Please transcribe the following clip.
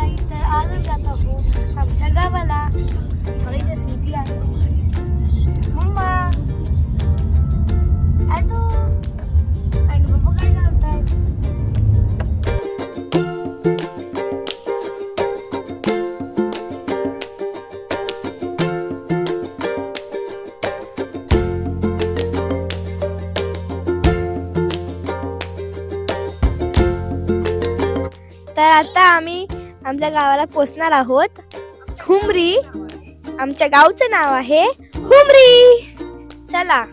Guys, तर आज आम्ही जात आहोत आमच्या गावाला. बघा इथे स्मृती आहे. मम्मा आतो आणि पप्पा काय करतायत. तर आता आम्ही आमच्या गावाला पोहोचणार आहोत. हुमरी आमच्या गावचं नाव आहे. हुमरी चला.